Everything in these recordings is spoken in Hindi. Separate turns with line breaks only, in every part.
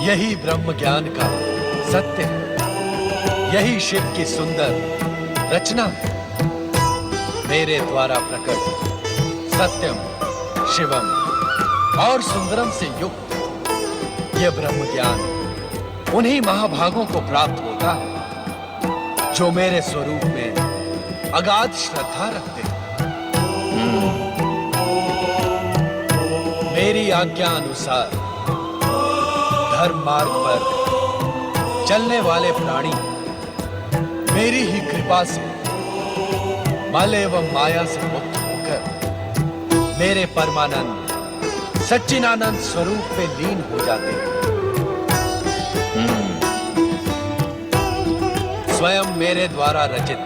यही ब्रह्म ज्ञान का सत्य है, यही शिव की सुंदर रचना है। मेरे द्वारा प्रकट सत्यम, शिवम और सुंदरम से युक्त यह ब्रह्म ज्ञान उन्हीं महाभागों को प्राप्त होता है जो मेरे स्वरूप में अगाध श्रद्धा रखते हैं। मेरी आज्ञा अनुसार धर्म मार्ग पर चलने वाले प्राणी मेरी ही कृपा से मल एवं माया से मुक्त होकर मेरे परमानंद सच्चिदानंद स्वरूप में लीन हो जाते हैं। स्वयं मेरे द्वारा रचित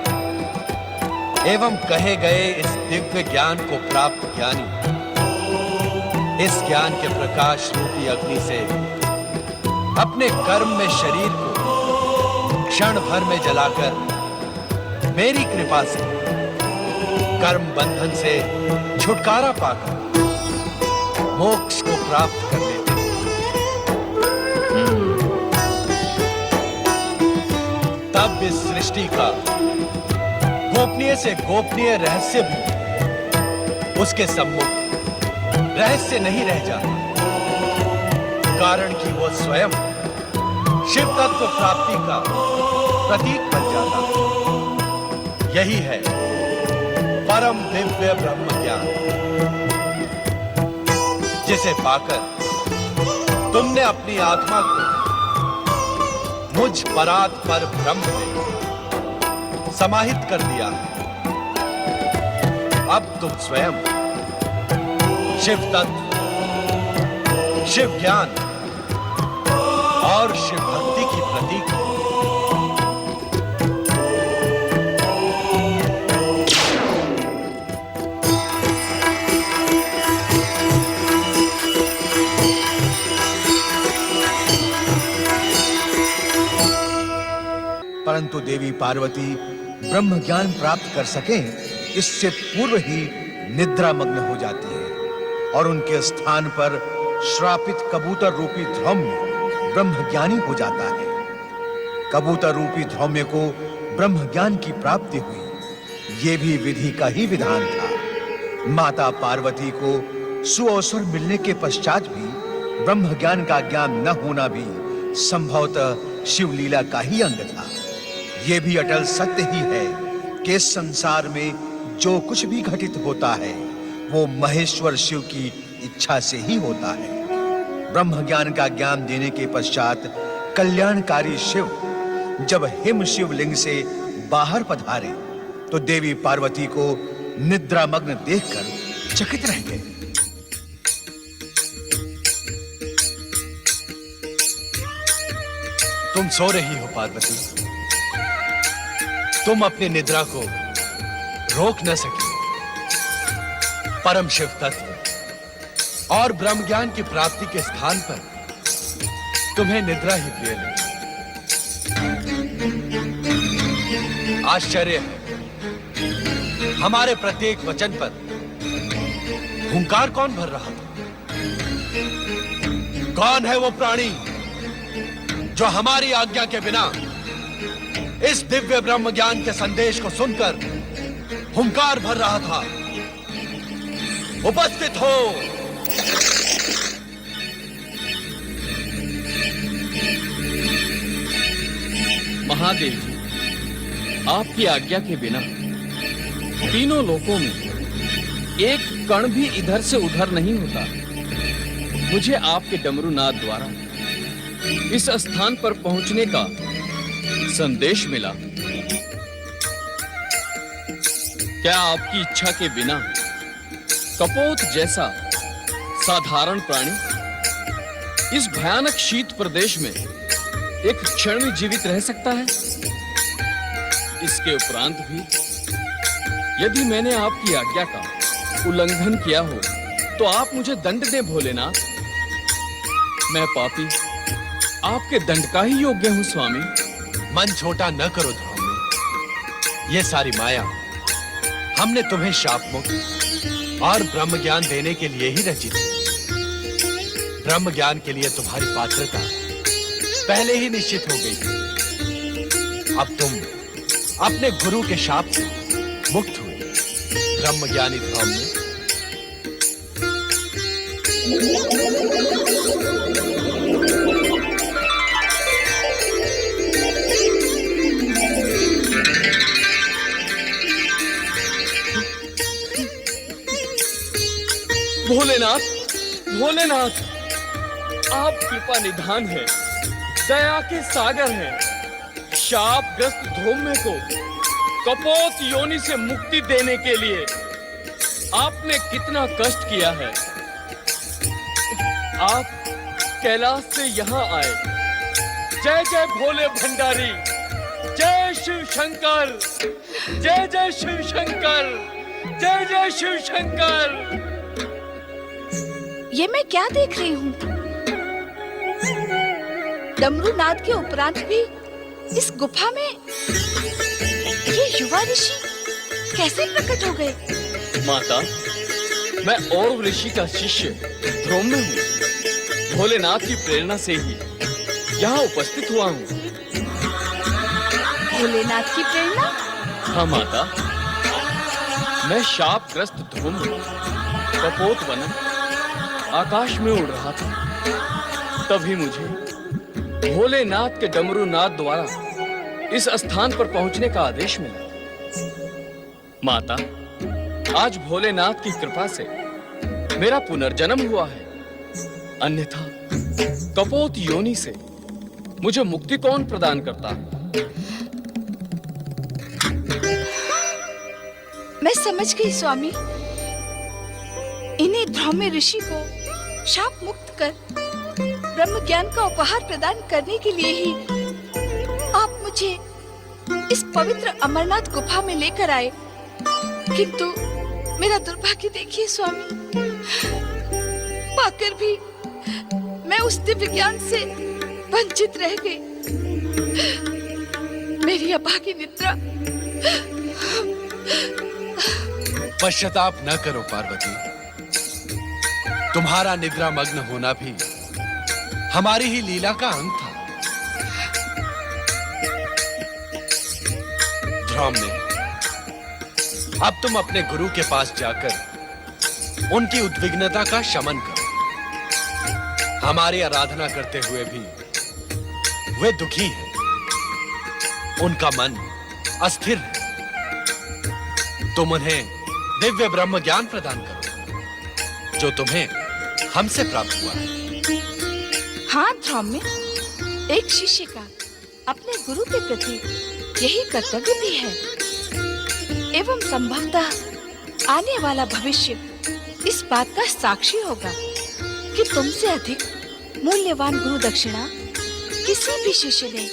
एवं कहे गए इस दिव्य ज्ञान को प्राप्त ज्ञानी इस ज्ञान के प्रकाश रूपी अग्नि से अपने कर्म में शरीर को क्षण भर में जलाकर मेरी कृपा से कर्म बंधन से छुटकारा पाकर मोक्ष को प्राप्त कर लेते हैं। तब इस सृष्टि का गोपनीय से गोपनीय रहस्य भी उसके सम्मुख रहस्य नहीं रह जाता, कारण कि वो स्वयं शिव तत्व प्राप्ति का प्रतीक बन जाता है। यही है परम दिव्य ब्रह्म ज्ञान, जिसे पाकर तुमने अपनी आत्मा को मुझ परात पर ब्रह्म में समाहित कर दिया है। अब तुम स्वयं शिव तत्व, शिव ज्ञान और शिव भक्ति की प्रतीक हो। परंतु देवी पार्वती ब्रह्म ज्ञान प्राप्त कर सकें, इससे पूर्व ही निद्रा मग्न हो जाती है और उनके स्थान पर श्रापित कबूतर रूपी ध्रौम्य ब्रह्मज्ञानी हो जाता है। कबूतर रूपी ध्रौम्य को ब्रह्म ज्ञान की प्राप्ति हुई, यह भी विधि का ही विधान था। माता पार्वती को सुअवसर मिलने के पश्चात भी ब्रह्म ज्ञान का ज्ञान न होना भी संभवतः शिव लीला का ही अंग था। यह भी अटल सत्य ही है कि इस संसार में जो कुछ भी घटित होता है वो महेश्वर शिव की इच्छा से ही होता है। ब्रह्म ज्ञान का ज्ञान देने के पश्चात कल्याणकारी शिव जब हिम शिवलिंग से बाहर पधारे तो देवी पार्वती को निद्रामग्न देखकर चकित रह गए। तुम सो रही हो पार्वती, तुम अपनी निद्रा को रोक न सकी। परम शिव तत्व और ब्रह्म ज्ञान की प्राप्ति के स्थान पर तुम्हें निद्रा ही प्रिय लगी। आश्चर्य है, हमारे प्रत्येक वचन पर हुंकार कौन भर रहा था? कौन है वो प्राणी जो हमारी आज्ञा के बिना इस दिव्य ब्रह्म ज्ञान के संदेश को सुनकर हुंकार भर रहा था? उपस्थित हो।
महादेव जी, आपकी आज्ञा के बिना तीनों लोकों में एक कण भी इधर से उधर नहीं होता। मुझे आपके डमरूनाद द्वारा इस स्थान पर पहुंचने का संदेश मिला। क्या आपकी इच्छा के बिना कपोत जैसा साधारण प्राणी इस भयानक शीत प्रदेश में एक क्षण में जीवित रह सकता है? इसके उपरांत भी यदि मैंने आपकी आज्ञा का उल्लंघन किया हो तो आप मुझे दंड दें भोलेनाथ। मैं पापी आपके दंड का ही योग्य हूं स्वामी।
मन छोटा न करो ध्रुव। ये सारी माया हमने तुम्हें शाप मुक्त और ब्रह्म ज्ञान देने के लिए ही रची थी। ब्रह्म ज्ञान के लिए तुम्हारी पात्रता
पहले ही निश्चित हो गई थी। अब तुम अपने गुरु के शाप से मुक्त हुए ब्रह्मज्ञानी धौम्य।
भोलेनाथ, भोलेनाथ, आप कृपा निधान हैं, दया के सागर हैं। शापग्रस्त धौम्य को कपोत योनि से मुक्ति देने के लिए आपने कितना कष्ट किया है। आप कैलाश से यहाँ आए। जय जय भोले भंडारी, जय शिव शंकर, जय जय शिव शंकर, जय जय शिव शंकर।
ये मैं क्या देख रही हूँ? डमरू नाद के उपरांत भी इस गुफा में ये युवा ऋषि कैसे प्रकट हो गए?
माता, मैं और ऋषि का शिष्य धौम्य हूँ। भोलेनाथ की प्रेरणा से ही यहाँ उपस्थित हुआ हूँ।
भोलेनाथ की प्रेरणा?
हाँ माता, मैं शापग्रस्त धौम्य कपोत बनन आकाश में उड़ रहा था। तभी मुझे भोलेनाथ के डमरू नाद द्वारा इस स्थान पर पहुंचने का आदेश मिला। माता, आज भोलेनाथ की कृपा से मेरा पुनर्जन्म हुआ है। अन्यथा कपोत योनि से मुझे मुक्ति कौन प्रदान करता?
मैं समझ गई स्वामी। इन्हीं धौम्य ऋषि को शाप मुक्त कर ब्रह्म ज्ञान का उपहार प्रदान करने के लिए ही आप मुझे इस पवित्र अमरनाथ गुफा में लेकर आए। किंतु मेरा दुर्भाग्य देखिए स्वामी, पाकर भी मैं उस दिव्य ज्ञान से वंचित रह गई। मेरी अभागी निद्रा।
पश्चाताप न करो पार्वती, तुम्हारा निद्रा मग्न होना भी हमारी ही लीला का अंग था। धौम्य, अब तुम अपने गुरु के पास जाकर उनकी उद्विग्नता का शमन करो। हमारी आराधना करते हुए भी वे दुखी हैं, उनका मन अस्थिर है। तुम उन्हें दिव्य ब्रह्म ज्ञान प्रदान करो जो तुम्हें हमसे प्राप्त हुआ है।
हाँ धौम्य, एक शिष्य का अपने गुरु के प्रति यही कर्तव्य भी है। एवं संभवतः आने वाला भविष्य इस बात का साक्षी होगा कि तुमसे अधिक मूल्यवान गुरु दक्षिणा किसी भी शिष्य ने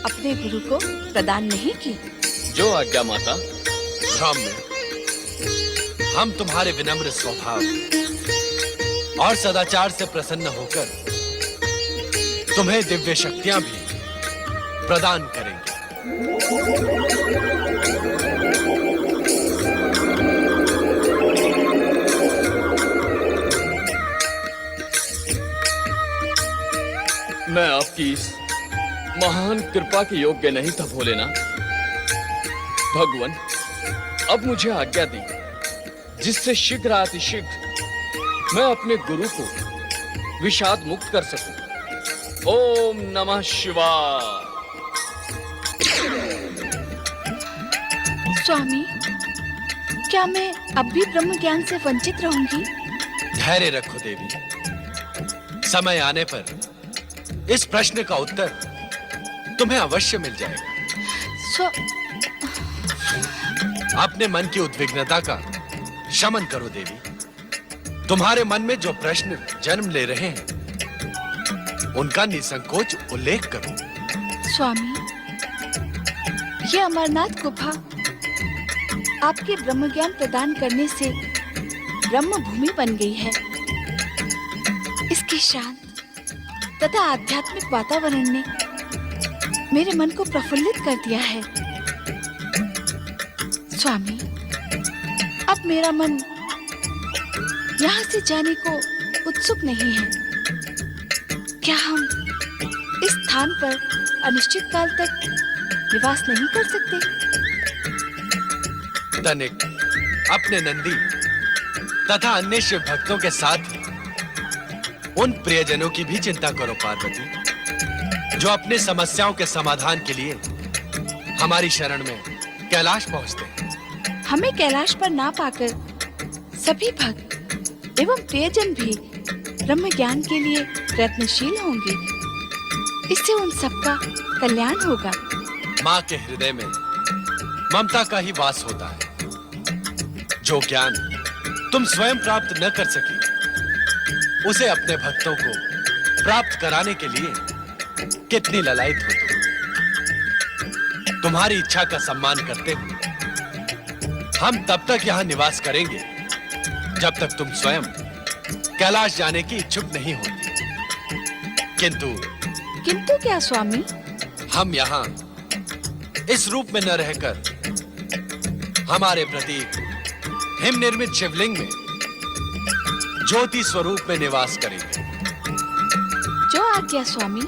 अपने गुरु को प्रदान नहीं की।
जो आज्ञा माता।
धौम्य, हम तुम्हारे विनम्र स्वभाव और सदाचार से प्रसन्न होकर तुम्हें दिव्य शक्तियां भी प्रदान करेंगे।
मैं आपकी इस महान कृपा के योग्य नहीं था भोलेनाथ। भगवान, अब मुझे आज्ञा दी जिससे शीघ्र अतिशीघ्र मैं अपने गुरु को विषाद मुक्त कर सकूं। ओम नमः शिवाय।
स्वामी, क्या मैं अब भी ब्रह्म ज्ञान से वंचित रहूंगी?
धैर्य रखो देवी, समय आने पर इस प्रश्न का उत्तर तुम्हें अवश्य मिल जाएगा। अपने मन की उद्विग्नता का शमन करो देवी। तुम्हारे मन में जो प्रश्न जन्म ले रहे हैं उनका निसंकोच उल्लेख करो।
स्वामी, ये अमरनाथ गुफा आपके ब्रह्म ज्ञान प्रदान करने से ब्रह्म भूमि बन गई है। इसके शांत तथा आध्यात्मिक वातावरण ने मेरे मन को प्रफुल्लित कर दिया है। स्वामी, अब मेरा मन यहाँ से जाने को उत्सुक नहीं है। क्या हम इस स्थान पर अनिश्चित काल तक निवास नहीं कर सकते?
तनिक अपने नंदी तथा अन्य शिव भक्तों के साथ ही उन प्रियजनों की भी चिंता करो पार्वती, जो अपने समस्याओं के समाधान के लिए हमारी शरण में कैलाश पहुंचते हैं।
हमें कैलाश पर ना पाकर सभी भक्त एवं प्रियजन भी ब्रह्म ज्ञान के लिए प्रयत्नशील होंगे। इससे उन सबका कल्याण होगा।
माँ के हृदय में ममता का ही वास होता है। जो ज्ञान तुम स्वयं प्राप्त न कर सकी, उसे अपने भक्तों को प्राप्त कराने के लिए कितनी ललायत हो तुम। तुम्हारी इच्छा का सम्मान करते हुए हम तब तक यहां निवास करेंगे जब तक तुम स्वयं कैलाश जाने की इच्छुक नहीं होती।
किंतु क्या स्वामी?
हम यहां इस रूप में न रहकर हमारे प्रतीक हिम निर्मित शिवलिंग में ज्योति स्वरूप में निवास करेंगे।
जो आज्ञा स्वामी।